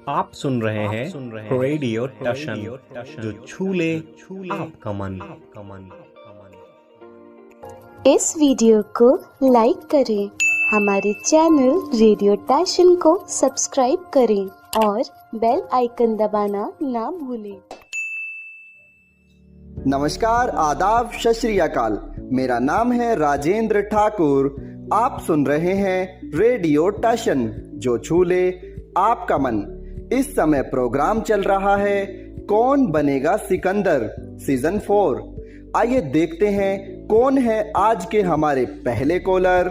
आप सुन रहे हैं रेडियो टशन जो छू ले आपका मन। इस वीडियो को लाइक करें, हमारे चैनल रेडियो टशन को सब्सक्राइब करें और बेल आइकन दबाना ना भूलें। नमस्कार, आदाब, सत श्री अकाल। मेरा नाम है राजेंद्र ठाकुर। आप सुन रहे हैं रेडियो टशन जो छू ले आपका मन। इस समय प्रोग्राम चल रहा है कौन बनेगा सिकंदर सीजन 4। आइए देखते हैं कौन है आज के हमारे पहले कॉलर।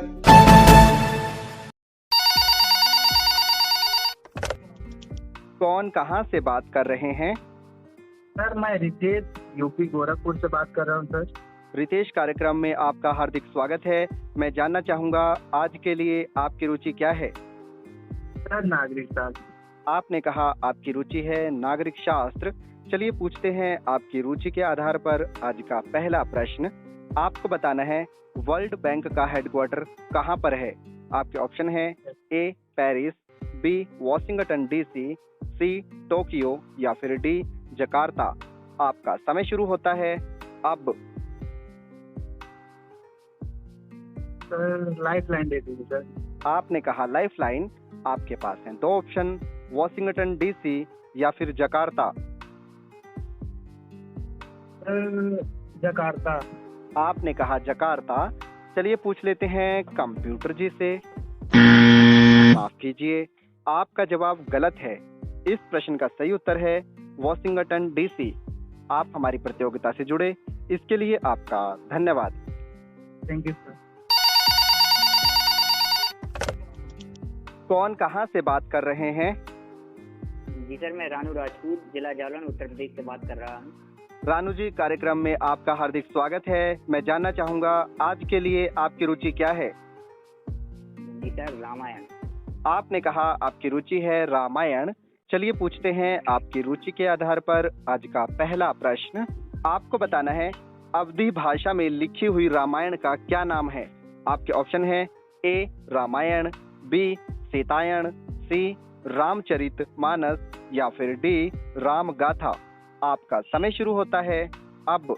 कौन कहां से बात कर रहे हैं? सर मैं रितेश यूपी गोरखपुर से बात कर रहा हूँ सर। रितेश, कार्यक्रम में आपका हार्दिक स्वागत है। मैं जानना चाहूंगा आज के लिए आपकी रुचि क्या है? सर नागरिक शास्त्र। आपने कहा आपकी रुचि है नागरिक शास्त्र। चलिए पूछते हैं आपकी रुचि के आधार पर आज का पहला प्रश्न। आपको बताना है वर्ल्ड बैंक का हेडक्वार्टर कहाँ पर है। आपके ऑप्शन है A Paris, B Washington DC, C Tokyo या फिर डी जकार्ता। आपका समय शुरू होता है अब। सर लाइफ लाइन दे दीजिए सर। आपने कहा लाइफ लाइन। आपके पास हैं दो ऑप्शन, वॉशिंगटन डीसी या फिर जकार्ता। Sir Jakarta. आपने कहा जकार्ता। चलिए पूछ लेते हैं कंप्यूटर जी से। माफ कीजिए, आपका जवाब गलत है। इस प्रश्न का सही उत्तर है वॉशिंगटन डीसी। आप हमारी प्रतियोगिता से जुड़े, इसके लिए आपका धन्यवाद। Thank you sir. कौन कहां से बात कर रहे हैं? जी सर, मैं रानू राजपूत, जिला जालौन, उत्तर प्रदेश से बात कर रहा हूँ। रानू जी, कार्यक्रम में आपका हार्दिक स्वागत है। मैं जानना चाहूंगा आज के लिए आपकी रुचि क्या है? जी सर, रामायण। आपने कहा आपकी रुचि है रामायण। चलिए पूछते हैं आपकी रुचि के आधार पर आज का पहला प्रश्न। आपको बताना है अवधी भाषा में लिखी हुई रामायण का क्या नाम है। आपके ऑप्शन है ए रामायण, बी सीतायण, सी रामचरित मानस या फिर डी राम गाथा। आपका समय शुरू होता है अब।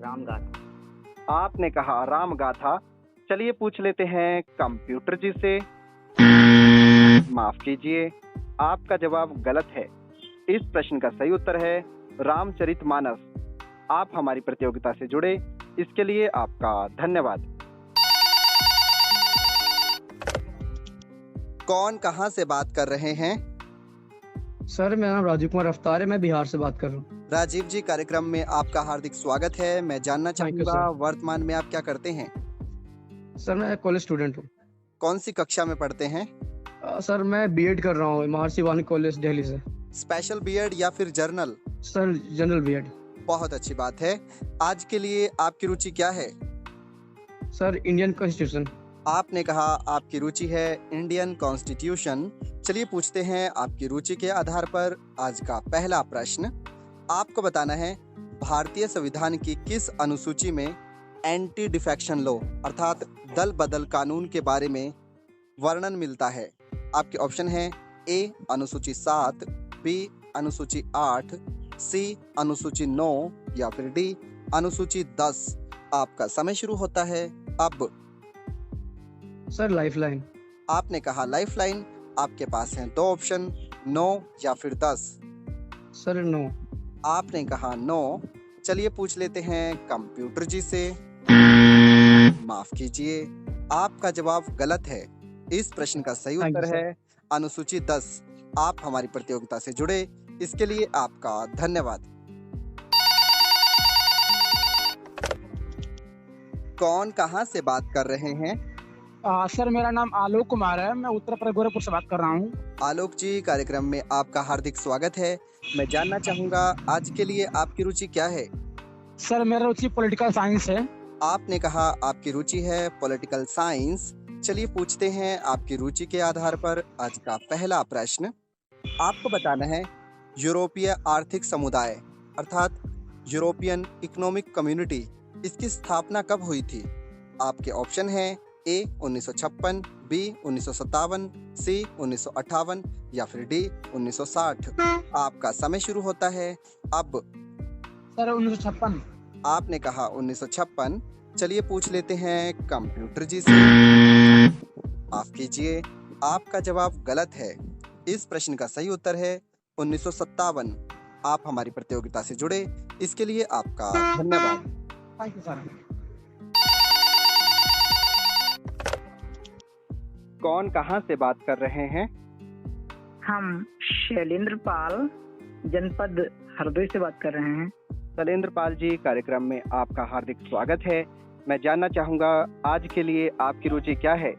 रामगाथा। आपने कहा राम गाथा। चलिए पूछ लेते हैं कंप्यूटर जी से। माफ कीजिए, आपका जवाब गलत है। इस प्रश्न का सही उत्तर है रामचरित मानस। आप हमारी प्रतियोगिता से जुड़े, इसके लिए आपका धन्यवाद। कौन कहां से बात कर रहे हैं? सर मेरा नाम राजीव कुमार अफ्तार है, मैं बिहार से बात कर रहा हूँ। राजीव जी, कार्यक्रम में आपका हार्दिक स्वागत है। मैं जानना चाहूंगा वर्तमान में आप क्या करते हैं? सर मैं कॉलेज स्टूडेंट हूँ। कौन सी कक्षा में पढ़ते हैं? सर मैं बीएड कर रहा हूँ महर्षि वाल्मीकि कॉलेज दिल्ली से। स्पेशल बीएड या फिर जर्नल? Sir general BEd. बहुत अच्छी बात है। आज के लिए आपकी रुचि क्या है? Sir Indian constitution. आपने कहा आपकी रुचि है इंडियन कॉन्स्टिट्यूशन। चलिए पूछते हैं आपकी रुचि के आधार पर आज का पहला प्रश्न। आपको बताना है भारतीय संविधान की किस अनुसूची में एंटी डिफेक्शन लॉ अर्थात दल बदल कानून के बारे में वर्णन मिलता है। आपके ऑप्शन है ए अनुसूची 7, बी अनुसूची 8, सी अनुसूची 9 या फिर डी अनुसूची 10। आपका समय शुरू होता है अब। Sir lifeline. आपने कहा लाइफलाइन। आपके पास हैं दो ऑप्शन, 9 या फिर 10। सर 9। आपने कहा 9। चलिए पूछ लेते हैं कंप्यूटर जी से। माफ कीजिए, आपका जवाब गलत है। इस प्रश्न का सही उत्तर है अनुसूची 10। आप हमारी प्रतियोगिता से जुड़े, इसके लिए आपका धन्यवाद। कौन कहां से बात कर रहे हैं? सर मेरा नाम आलोक कुमार है, मैं उत्तर प्रदेश गोरखपुर से बात कर रहा हूँ। आलोक जी, कार्यक्रम में आपका हार्दिक स्वागत है। मैं जानना चाहूंगा आज के लिए आपकी रुचि क्या है? सर मेरा रुचि पॉलिटिकल साइंस है। आपने कहा आपकी रुचि है पॉलिटिकल साइंस। चलिए पूछते हैं आपकी रुचि के आधार पर आज का पहला प्रश्न। आपको बताना है यूरोपीय आर्थिक समुदाय अर्थात यूरोपियन इकोनॉमिक कम्युनिटी, इसकी स्थापना कब हुई थी? आपके ऑप्शन हैं ए 1956, बी 1957, सी 1958 या फिर डी 1960। आपका समय शुरू होता है अब। सर 1956। आपने कहा 1956। चलिए पूछ लेते हैं कंप्यूटर जी से। माफ कीजिए, आपका जवाब गलत है। इस प्रश्न का सही उत्तर है 1957। आप हमारी प्रतियोगिता से जुड़े, इसके लिए आपका धन्यवाद। Thank you sir. कौन कहां से बात कर रहे हैं? हम शैलेंद्र पाल जनपद हरदोई से बात कर रहे हैं। शैलेंद्र पाल जी, कार्यक्रम में आपका हार्दिक स्वागत है। मैं जानना चाहूंगा आज के लिए आपकी रुचि क्या है?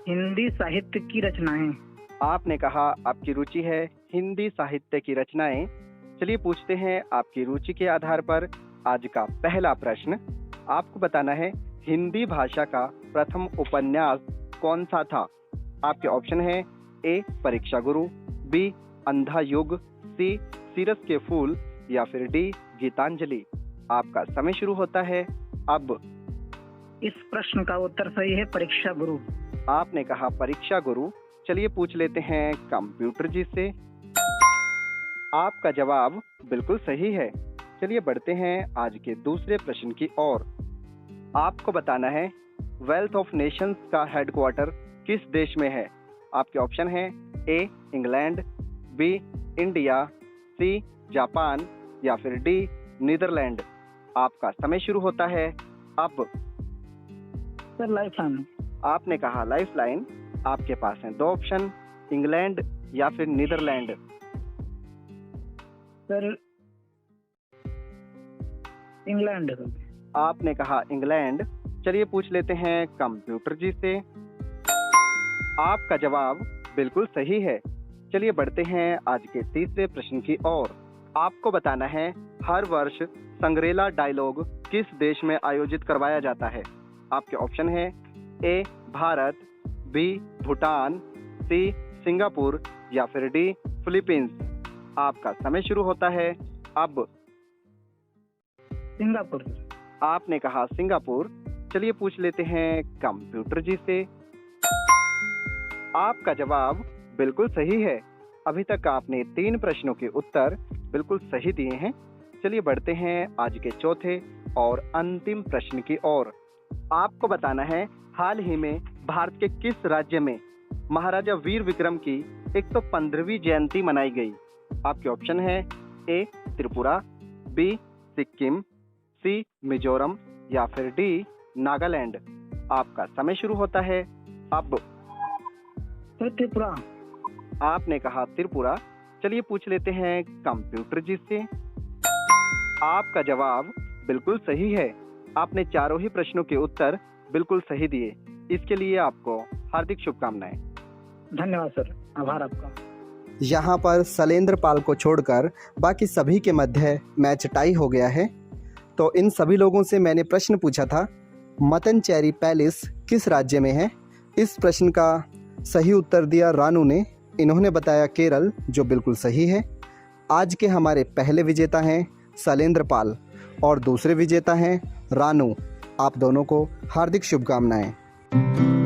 हिंदी साहित्य की रचनाएं। आपने कहा आपकी रुचि है हिंदी साहित्य की रचनाएं। चलिए पूछते हैं आपकी रुचि के आधार पर आज का पहला प्रश्न। आपको बताना है हिंदी भाषा का प्रथम उपन्यास कौन सा था? आपके ऑप्शन है ए परीक्षा गुरु, बी अंधा युग, सी सीरस के फूल या फिर डी गीतांजलि। आपका समय शुरू होता है अब। इस प्रश्न का उत्तर सही है परीक्षा गुरु। आपने कहा परीक्षा गुरु। चलिए पूछ लेते हैं कंप्यूटर जी से। आपका जवाब बिल्कुल सही है। चलिए बढ़ते हैं आज के दूसरे प्रश्न की ओर। आपको बताना है वेल्थ ऑफ नेशंस का हेडक्वार्टर किस देश में है? आपके ऑप्शन है A England, B India, C Japan या फिर डी नीदरलैंड। आपका समय शुरू होता है अब। Sir lifeline. आपने कहा लाइफलाइन। आपके पास हैं दो ऑप्शन, इंग्लैंड या फिर नीदरलैंड। Sir England. आपने कहा इंग्लैंड। चलिए पूछ लेते हैं कंप्यूटर जी से। आपका जवाब बिल्कुल सही है। चलिए बढ़ते हैं आज के तीसरे प्रश्न की ओर। आपको बताना है हर वर्ष संग्रेला डायलॉग किस देश में आयोजित करवाया जाता है? आपके ऑप्शन है A Bharat, B Bhutan, C Singapore या फिर डी फिलीपींस। आपका समय शुरू होता है अब। सिंगापुर। आपने कहा सिंगापुर। चलिए पूछ लेते हैं कंप्यूटर जी से। आपका जवाब बिल्कुल सही है। अभी तक आपने 3 प्रश्नों के उत्तर बिल्कुल सही दिए हैं। चलिए बढ़ते हैं आज के चौथे और अंतिम प्रश्न की ओर। आपको बताना है हाल ही में भारत के किस राज्य में महाराजा वीर विक्रम की 115वीं जयंती मनाई गई? आपके ऑप्शन है ए त्रिपुरा, बी सिक्किम, सी मिजोरम या फिर डी नागालैंड। आपका समय शुरू होता है अब। त्रिपुरा। आपने कहा त्रिपुरा। चलिए पूछ लेते हैं कंप्यूटर जी से। आपका जवाब बिल्कुल सही है। आपने चारों ही प्रश्नों के उत्तर बिल्कुल सही दिए। इसके लिए आपको हार्दिक शुभकामनाएं। धन्यवाद सर, आभार आपका। यहाँ पर शैलेंद्र पाल को छोड़कर बाकी सभी के मध्य मैच टाई हो गया है। तो इन सभी लोगों से मैंने प्रश्न पूछा था मत्तनचेरी पैलेस किस राज्य में है? इस प्रश्न का सही उत्तर दिया रानू ने। इन्होंने बताया केरल, जो बिल्कुल सही है। आज के हमारे पहले विजेता हैं शैलेंद्र पाल और दूसरे विजेता हैं रानू। आप दोनों को हार्दिक शुभकामनाएं।